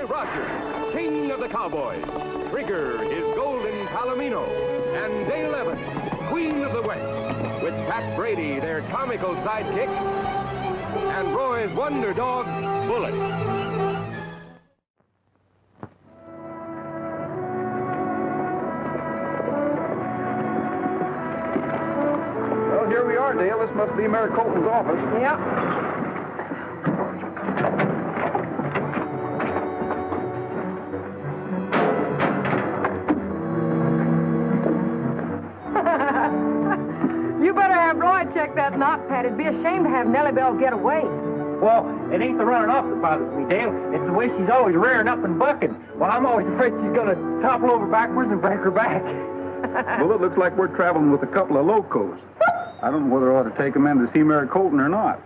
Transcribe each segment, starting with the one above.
Rogers, king of the cowboys. Trigger, his golden palomino. And Dale Evans, queen of the West. With Pat Brady, their comical sidekick. And Roy's wonder dog, Bullet. Well, here we are, Dale. This must be Mayor Colton's office. Yeah. You better have Roy check that knot, Pat. It'd be a shame to have Nellie Bell get away. Well, it ain't the running off that bothers me, Dale. It's the way she's always rearing up and bucking. Well, I'm always afraid she's going to topple over backwards and break her back. Well, it looks like we're traveling with a couple of locos. I don't know whether I ought to take them in to see Mayor Colton or not.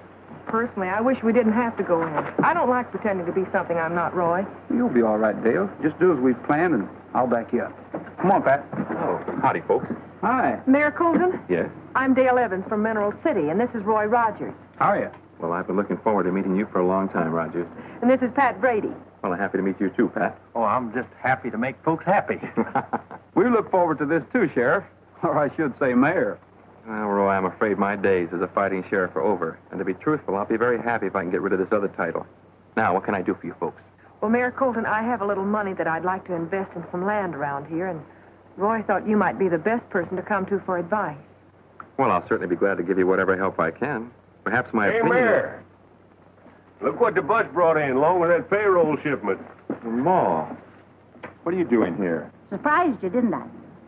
Personally, I wish we didn't have to go in. I don't like pretending to be something I'm not, Roy. You'll be all right, Dale. Just do as we've planned, and I'll back you up. Come on, Pat. Oh, howdy, folks. Hi. Mayor Colton? Yes? I'm Dale Evans from Mineral City, and this is Roy Rogers. How are you? Well, I've been looking forward to meeting you for a long time, Rogers. And this is Pat Brady. Well, I'm happy to meet you, too, Pat. Oh, I'm just happy to make folks happy. We look forward to this, too, Sheriff. Or I should say Mayor. Well, Roy, I'm afraid my days as a fighting sheriff are over. And to be truthful, I'll be very happy if I can get rid of this other title. Now, what can I do for you folks? Well, Mayor Colton, I have a little money that I'd like to invest in some land around here, and Roy thought you might be the best person to come to for advice. Well, I'll certainly be glad to give you whatever help I can. Perhaps my opinion... Mayor. Look what the bus brought in, along with that payroll shipment. Ma, what are you doing here? Surprised you, didn't I?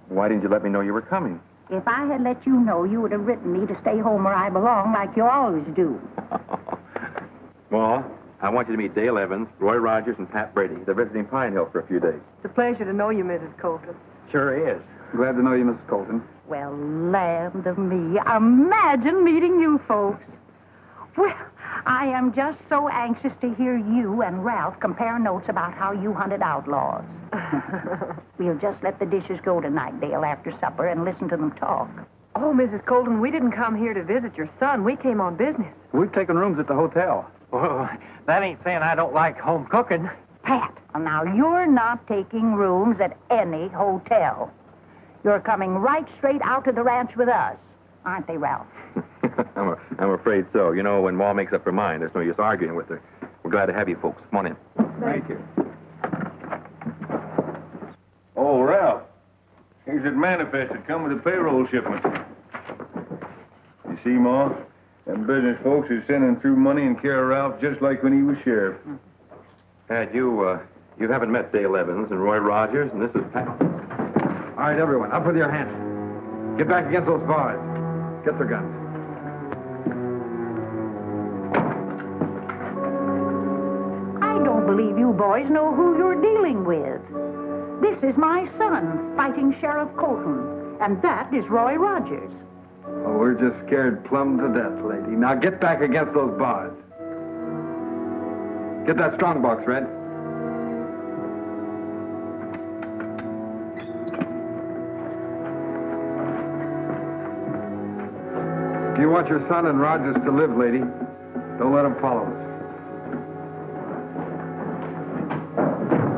Why didn't you let me know you were coming? If I had let you know, you would have written me to stay home where I belong like you always do. Ma, I want you to meet Dale Evans, Roy Rogers, and Pat Brady. They're visiting Pine Hill for a few days. It's a pleasure to know you, Mrs. Colton. Sure is. Glad to know you, Mrs. Colton. Well, land of me, imagine meeting you folks. Well, I am just so anxious to hear you and Ralph compare notes about how you hunted outlaws. We'll just let the dishes go tonight, Dale, after supper, and listen to them talk. Oh, Mrs. Colton, we didn't come here to visit your son. We came on business. We've taken rooms at the hotel. Well, that ain't saying I don't like home cooking. Pat, now you're not taking rooms at any hotel. You're coming right straight out to the ranch with us. Aren't they, Ralph? I'm afraid so. You know, when Ma makes up her mind, there's no use arguing with her. We're glad to have you folks. Come on in. Thank you. Oh, Ralph. Here's that manifest that come with the payroll shipment. You see, Ma? Them business folks is sending through money in care of Ralph just like when he was sheriff. Pat, you haven't met Dale Evans and Roy Rogers, and this is Pat. All right, everyone, up with your hands. Get back against those bars. Get their guns. I don't believe you boys know who you're dealing with. This is my son, fighting Sheriff Colton, and that is Roy Rogers. Oh, we're just scared plumb to death, lady. Now get back against those bars. Get that strong box, Red. If you want your son and Rogers to live, lady, don't let them follow us.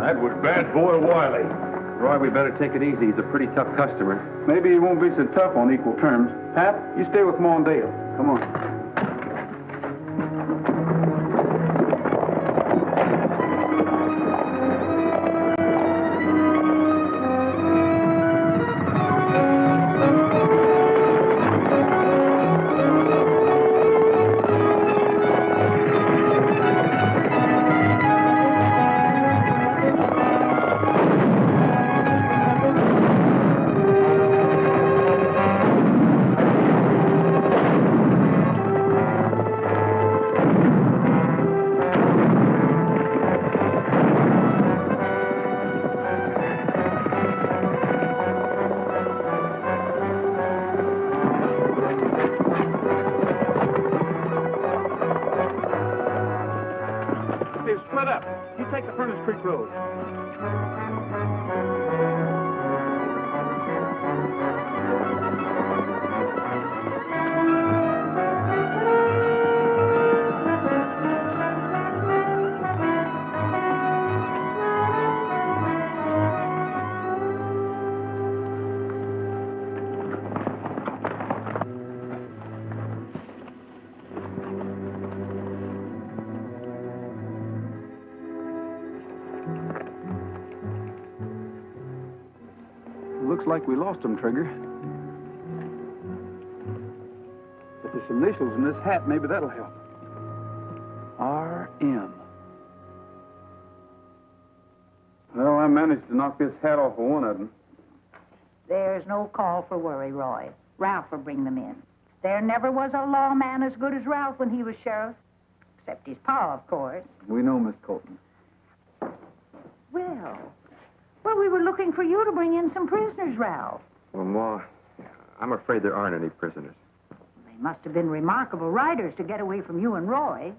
That was bad boy Wiley. Roy, we better take it easy. He's a pretty tough customer. Maybe he won't be so tough on equal terms. Pat, you stay with Ma and Dale. Come on. Split up. You take the Furnace Creek Road. looks like we lost them, Trigger. If there's some initials in this hat, maybe that'll help. R.M. Well, I managed to knock this hat off of one of them. There's no call for worry, Roy. Ralph will bring them in. There never was a lawman as good as Ralph when he was sheriff. Except his pa, of course. We know, Miss Colton. Well, we were looking for you to bring in some prisoners, Ralph. Well, Ma, I'm afraid there aren't any prisoners. They must have been remarkable riders to get away from you and Roy.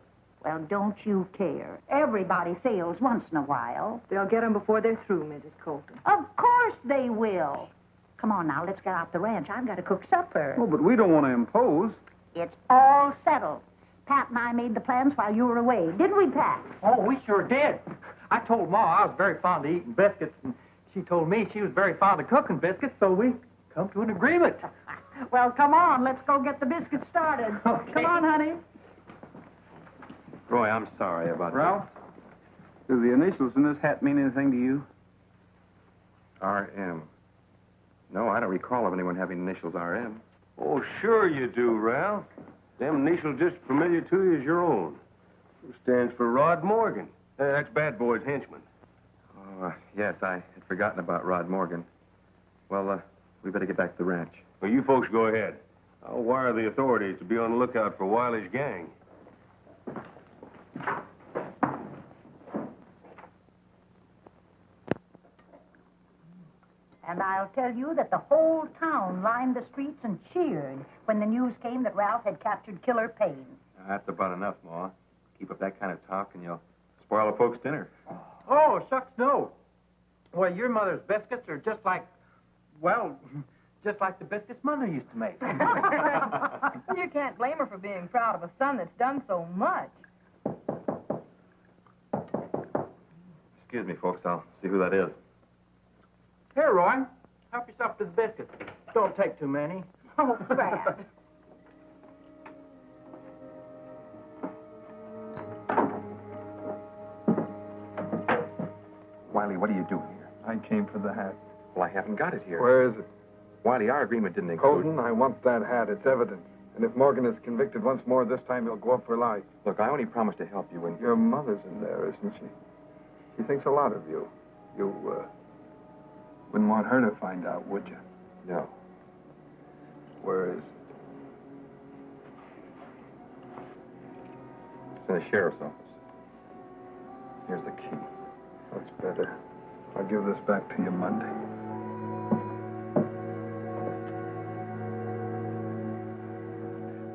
Well, don't you care. Everybody fails once in a while. They'll get them before they're through, Mrs. Colton. Of course they will. Come on now, let's get out the ranch. I've got to cook supper. Oh, but we don't want to impose. It's all settled. Pat and I made the plans while you were away. Didn't we, Pat? Oh, we sure did. I told Ma I was very fond of eating biscuits, and she told me she was very fond of cooking biscuits, so we come to an agreement. Well, come on. Let's go get the biscuits started. Okay. Come on, honey. Roy, I'm sorry about Ralph, do the initials in this hat mean anything to you? R.M. No, I don't recall of anyone having initials R.M. Oh, sure you do, Ralph. Them initials just as familiar to you as your own. It stands for Rod Morgan. That's Bad Boy's henchman. Oh, yes, I had forgotten about Rod Morgan. Well, we better get back to the ranch. Well, you folks go ahead. I'll wire the authorities to be on the lookout for Wiley's gang. And I'll tell you that the whole town lined the streets and cheered when the news came that Ralph had captured Killer Payne. That's about enough, Ma. Keep up that kind of talk and you'll spoil the folks' dinner. Oh, shucks, no. Well, your mother's biscuits are just like, well, just like the biscuits Mother used to make. You can't blame her for being proud of a son that's done so much. Excuse me, folks. I'll see who that is. Here, Roy, help yourself to the biscuits. Don't take too many. Oh, bad. Wiley, what are you doing here? I came for the hat. Well, I haven't got it here. Where is it? Wiley, our agreement didn't include... Colton, I want that hat. It's evidence. And if Morgan is convicted once more, this time he'll go up for life. Look, I only promised to help you when... Your mother's in there, isn't she? She thinks a lot of you. You, wouldn't want her to find out, would you? No. Where is it? It's in the sheriff's office. Here's the key. That's better. I'll give this back to you Monday.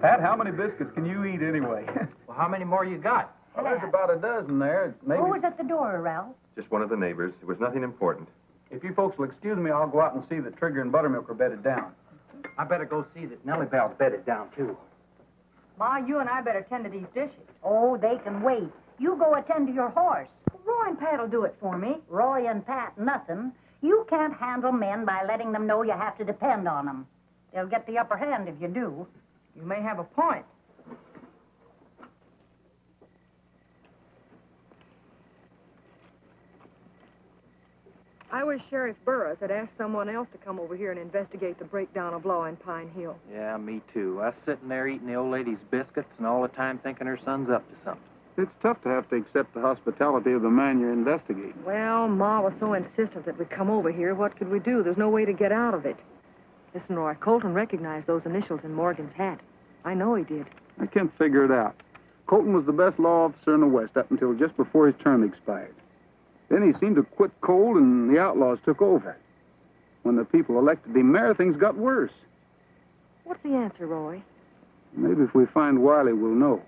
Pat, how many biscuits can you eat anyway? Well, how many more you got? Well, there's about a dozen there. Maybe... Who was at the door, Ralph? Just one of the neighbors. It was nothing important. If you folks will excuse me, I'll go out and see that Trigger and Buttermilk are bedded down. I better go see that Nellie Bell's bedded down, too. Ma, you and I better tend to these dishes. Oh, they can wait. You go attend to your horse. Roy and Pat'll do it for me. Roy and Pat, nothing. You can't handle men by letting them know you have to depend on them. They'll get the upper hand if you do. You may have a point. I wish Sheriff Burroughs had asked someone else to come over here and investigate the breakdown of law in Pine Hill. Yeah, me too. I was sitting there eating the old lady's biscuits and all the time thinking her son's up to something. It's tough to have to accept the hospitality of the man you're investigating. Well, Ma was so insistent that we come over here. What could we do? There's no way to get out of it. Listen, Roy, Colton recognized those initials in Morgan's hat. I know he did. I can't figure it out. Colton was the best law officer in the West up until just before his term expired. Then he seemed to quit cold, and the outlaws took over. When the people elected him mayor, things got worse. What's the answer, Roy? Maybe if we find Wiley, we'll know.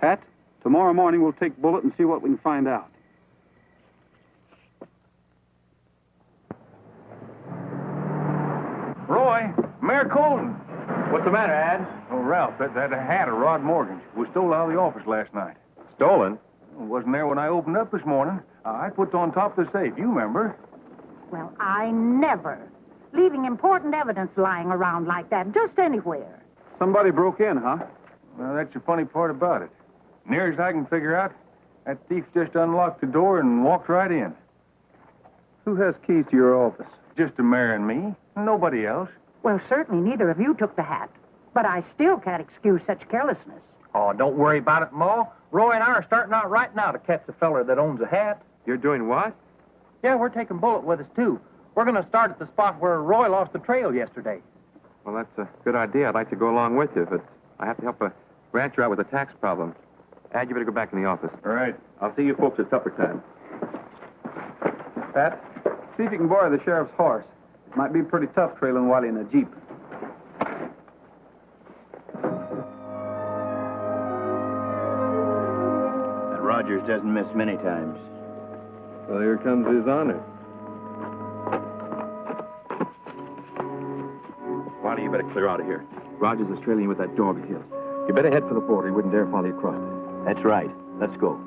Pat, tomorrow morning we'll take Bullet and see what we can find out. Roy, Mayor Colton. What's the matter, Ad? Oh, Ralph, that hat of Rod Morgan's was stolen out of the office last night. Stolen? It wasn't there when I opened up this morning. I put it on top of the safe. You remember? Well, I never. Leaving important evidence lying around like that, just anywhere. Somebody broke in, huh? Well, that's the funny part about it. Near as I can figure out, that thief just unlocked the door and walked right in. Who has keys to your office? Just to marrying me. Nobody else. Well, certainly neither of you took the hat. But I still can't excuse such carelessness. Oh, don't worry about it, Ma. Roy and I are starting out right now to catch the feller that owns a hat. You're doing what? Yeah, we're taking Bullet with us, too. We're going to start at the spot where Roy lost the trail yesterday. Well, that's a good idea. I'd like to go along with you, but I have to help a rancher out with a tax problem. Ad, you better go back in the office. All right. I'll see you folks at supper time. Pat, see if you can borrow the sheriff's horse. It might be pretty tough trailing Wiley in a Jeep. That Rogers doesn't miss many times. Well, here comes his honor. Wiley, you better clear out of here. Rogers is trailing you with that dog of his. You better head for the border. He wouldn't dare follow you across it. That's right. Let's go.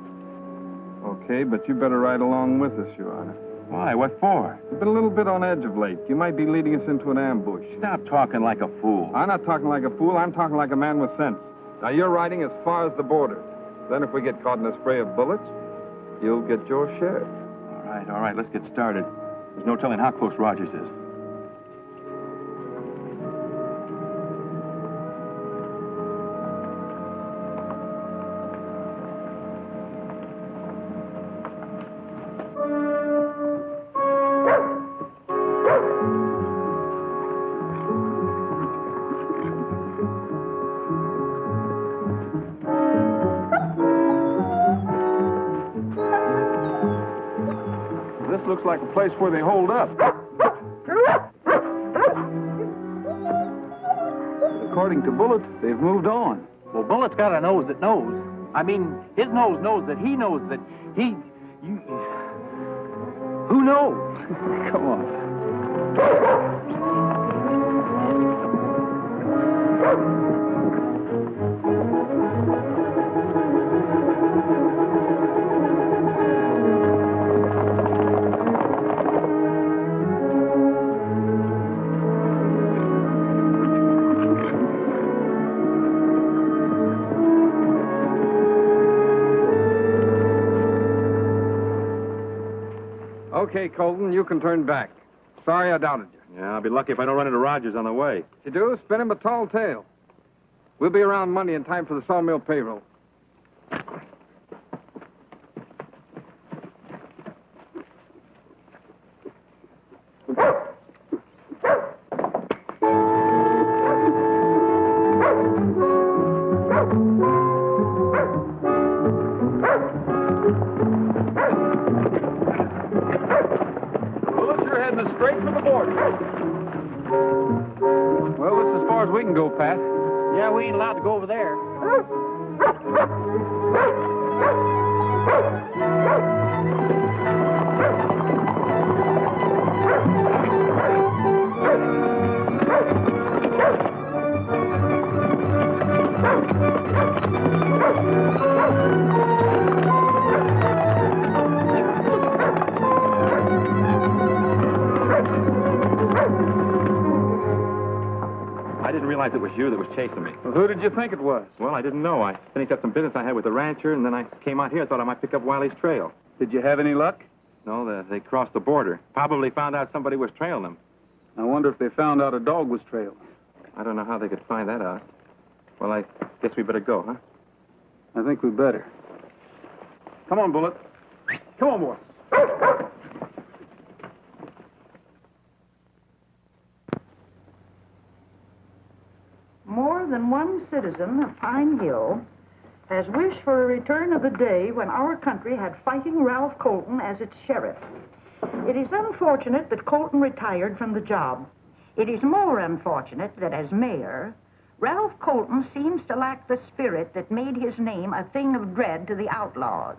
Okay, but you better ride along with us, Your Honor. Why? What for? You've been a little bit on edge of late. You might be leading us into an ambush. Stop talking like a fool. I'm not talking like a fool. I'm talking like a man with sense. Now, you're riding as far as the border. Then if we get caught in a spray of bullets, you'll get your share. All right, let's get started. There's no telling how close Rogers is. Looks like a place where they hold up. According to Bullet, they've moved on. Well, Bullet's got a nose that knows. I mean, his nose knows that he knows that he... Who knows? Come on. Okay, Colton, you can turn back. Sorry I doubted you. Yeah, I'll be lucky if I don't run into Rogers on the way. If you do, spin him a tall tale. We'll be around Monday in time for the sawmill payroll. Straight for the border. Well, this is as far as we can go, Pat. Yeah, we ain't allowed to go over there. I didn't realize it was you that was chasing me. Well, who did you think it was? Well, I didn't know. I finished up some business I had with the rancher, and then I came out here. Thought I might pick up Wiley's trail. Did you have any luck? No, they crossed the border. Probably found out somebody was trailing them. I wonder if they found out a dog was trailed. I don't know how they could find that out. Well, I guess we better go, huh? I think we better. Come on, Bullet. Come on, boy. More than one citizen of Pine Hill has wished for a return of the day when our country had Fighting Ralph Colton as its sheriff. It is unfortunate that Colton retired from the job. It is more unfortunate that as mayor, Ralph Colton seems to lack the spirit that made his name a thing of dread to the outlaws.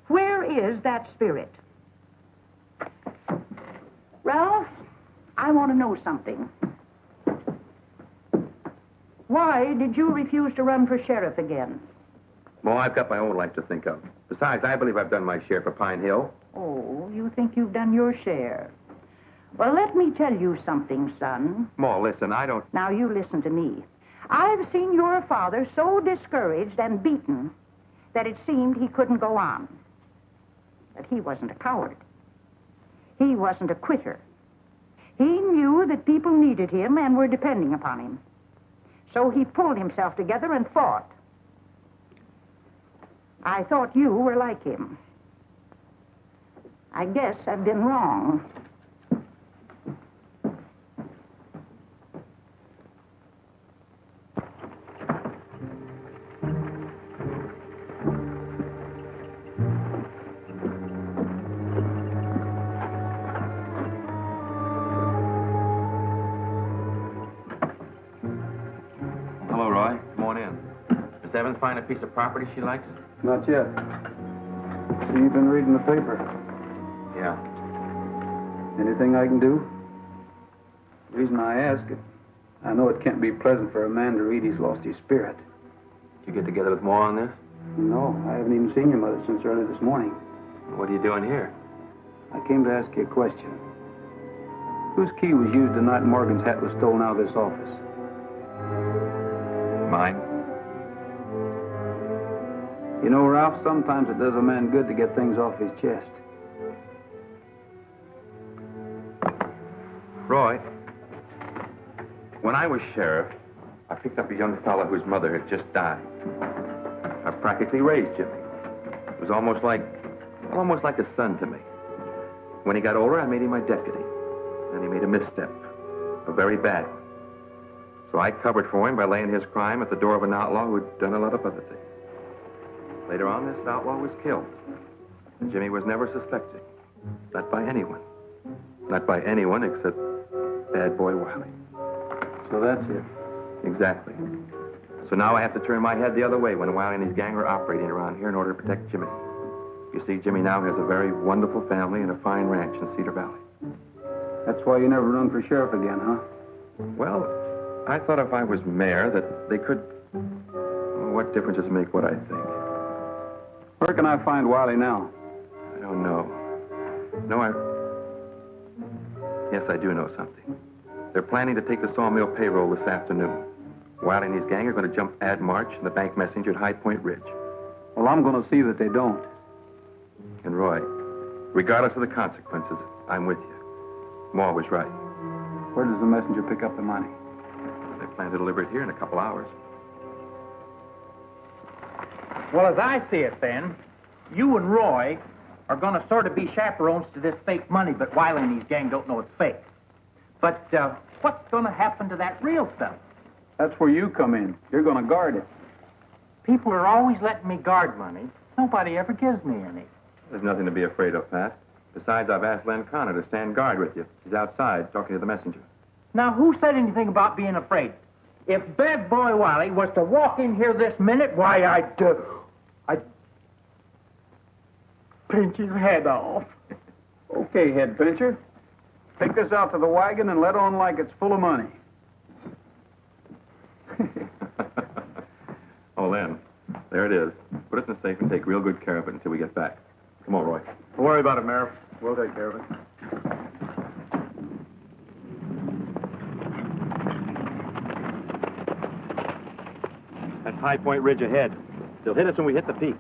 Where is that spirit? Ralph, I want to know something. Why did you refuse to run for sheriff again? Well, I've got my own life to think of. Besides, I believe I've done my share for Pine Hill. Oh, you think you've done your share. Well, let me tell you something, son. Ma, listen, I don't... Now, you listen to me. I've seen your father so discouraged and beaten that it seemed he couldn't go on. But he wasn't a coward. He wasn't a quitter. He knew that people needed him and were depending upon him. So he pulled himself together and fought. I thought you were like him. I guess I've been wrong. Hello, Roy. Come on in. Miss Evans find a piece of property she likes? Not yet. So you've been reading the paper. Yeah. Anything I can do? The reason I ask it, I know it can't be pleasant for a man to read he's lost his spirit. Did you get together with more on this? No, I haven't even seen your mother since early this morning. What are you doing here? I came to ask you a question. Whose key was used the night Morgan's hat was stolen out of this office? Mine. You know, Ralph, sometimes it does a man good to get things off his chest. Roy, when I was sheriff, I picked up a young fellow whose mother had just died. I practically raised Jimmy. It was almost like a son to me. When he got older, I made him my deputy. And he made a misstep, a very bad one. So I covered for him by laying his crime at the door of an outlaw who had done a lot of other things. Later on, this outlaw was killed. And Jimmy was never suspected. Not by anyone. Not by anyone except Bad Boy Wiley. So that's it. Exactly. So now I have to turn my head the other way when Wiley and his gang are operating around here in order to protect Jimmy. You see, Jimmy now has a very wonderful family and a fine ranch in Cedar Valley. That's why you never run for sheriff again, huh? Well, I thought if I was mayor that they could... Well, what difference does it make what I think? Where can I find Wiley now? I don't know. No, Yes, I do know something. They're planning to take the sawmill payroll this afternoon. Wiley and his gang are going to jump Ad March and the bank messenger at High Point Ridge. Well, I'm going to see that they don't. And Roy, regardless of the consequences, I'm with you. Ma was right. Where does the messenger pick up the money? They plan to deliver it here in a couple hours. Well, as I see it, then, you and Roy are going to sort of be chaperones to this fake money, but Wiley and his gang don't know it's fake. But what's going to happen to that real stuff? That's where you come in. You're going to guard it. People are always letting me guard money. Nobody ever gives me any. There's nothing to be afraid of, Pat. Besides, I've asked Len Connor to stand guard with you. He's outside talking to the messenger. Now, who said anything about being afraid? If Bad Boy Wiley was to walk in here this minute, why, I'd pinch his head off. Okay, head pincher. Take this out to the wagon and let on like it's full of money. Oh, Len, there it is. Put it in the safe and take real good care of it until we get back. Come on, Roy. Don't worry about it, Mayor. We'll take care of it. That's High Point Ridge ahead. They'll hit us when we hit the peak.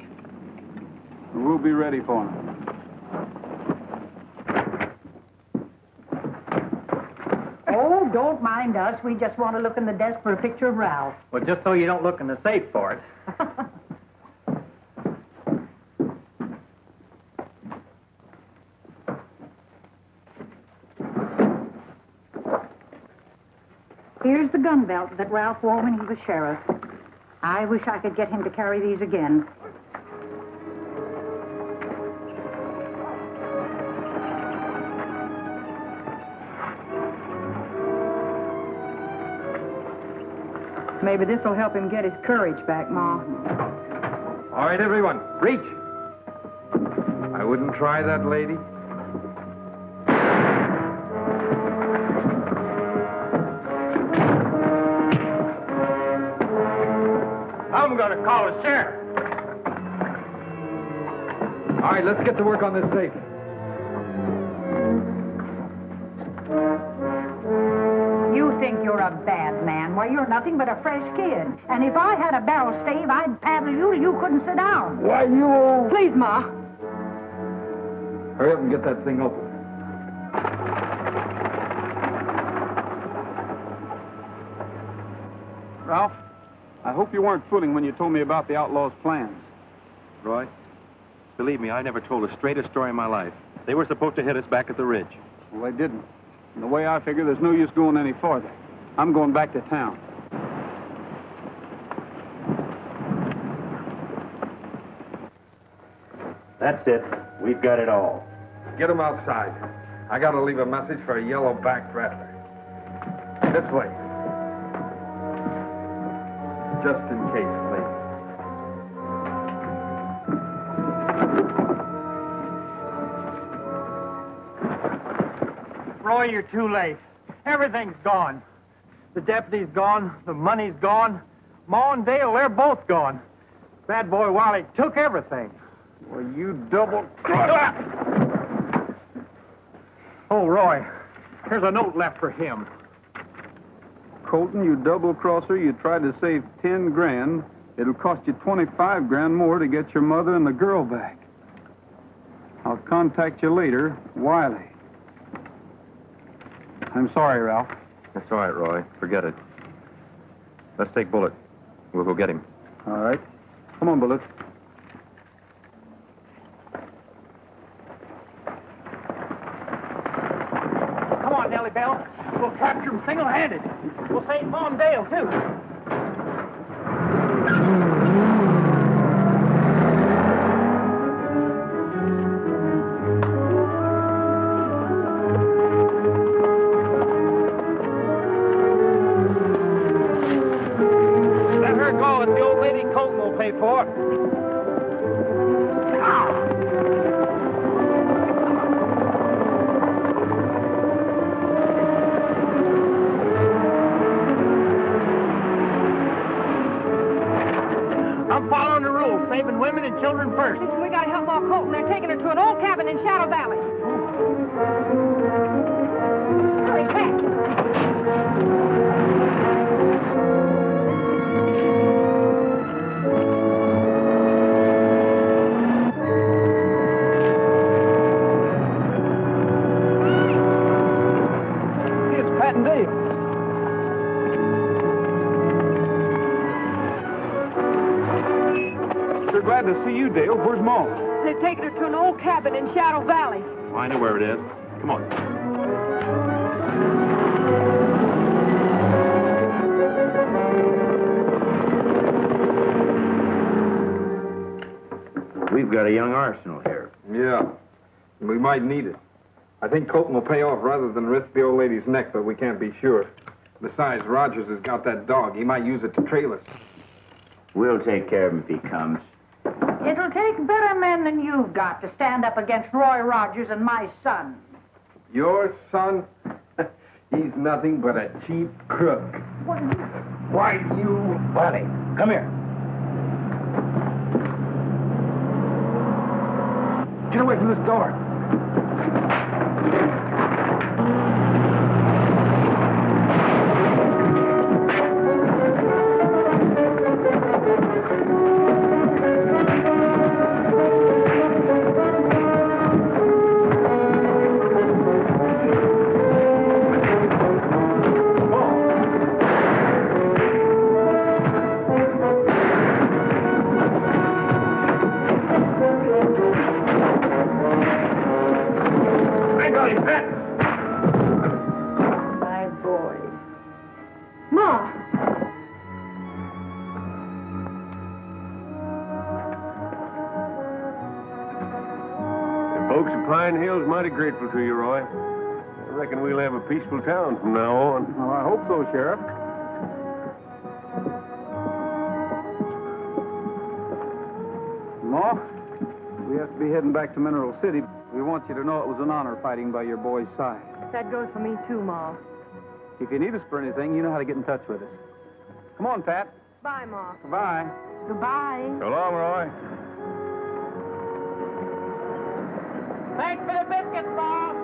We'll be ready for them. Oh, don't mind us. We just want to look in the desk for a picture of Ralph. Well, just so you don't look in the safe for it. Here's the gun belt that Ralph wore when he was sheriff. I wish I could get him to carry these again. Maybe this will help him get his courage back, Ma. All right, everyone, reach. I wouldn't try that, lady. I'm going to call the sheriff. All right, let's get to work on this safe. You think you're a bad man. Why, you're nothing but a fresh kid. And if I had a barrel stave, I'd paddle you till you couldn't sit down. Why, you... Please, Ma. Hurry up and get that thing open. Ralph, I hope you weren't fooling when you told me about the outlaws' plans. Roy, believe me, I never told a straighter story in my life. They were supposed to hit us back at the ridge. Well, they didn't. And the way I figure, there's no use going any farther. I'm going back to town. That's it. We've got it all. Get him outside. I gotta leave a message for a yellow-backed rattler. This way. Just in case, Lee. Roy, you're too late. Everything's gone. The deputy's gone. The money's gone. Ma and Dale, they're both gone. Bad boy Wiley took everything. Well, you double... Oh, Roy, here's a note left for him. Colton, you double-crosser, you tried to save 10 grand. It'll cost you 25 grand more to get your mother and the girl back. I'll contact you later, Wiley. I'm sorry, Ralph. That's all right, Roy. Forget it. Let's take Bullet. We'll go get him. All right. Come on, Bullet. Come on, Nellie Bell. We'll capture him single-handed. We'll save Ma and Dale, too. Let her go. It's the old lady Colton will pay for it. I'm following the rules, saving women and children first. We gotta help Ma Colton. They're taking her to an old cabin in Shadow Valley. Hurry, back. It's Pat and Dale. Sure glad to see you, Dale. Where's Ma? They're taking her to an old cabin in Shadow Valley. Oh, I know where it is. Come on. We've got a young arsenal here. Yeah. We might need it. I think Colton will pay off rather than risk the old lady's neck, but we can't be sure. Besides, Rogers has got that dog. He might use it to trail us. We'll take care of him if he comes. It'll take better men than you've got to stand up against Roy Rogers and my son. Your son? He's nothing but a cheap crook. Why, you... Wiley, come here. Get away from this door. My boy. Ma! The folks of Pine Hill's mighty grateful to you, Roy. I reckon we'll have a peaceful town from now on. Well, I hope so, Sheriff. Ma, we have to be heading back to Mineral City. We want you to know it was an honor fighting by your boy's side. That goes for me, too, Ma. If you need us for anything, you know how to get in touch with us. Come on, Pat. Bye, Ma. Goodbye. Goodbye. So long, Roy. Thanks for the biscuits, Ma.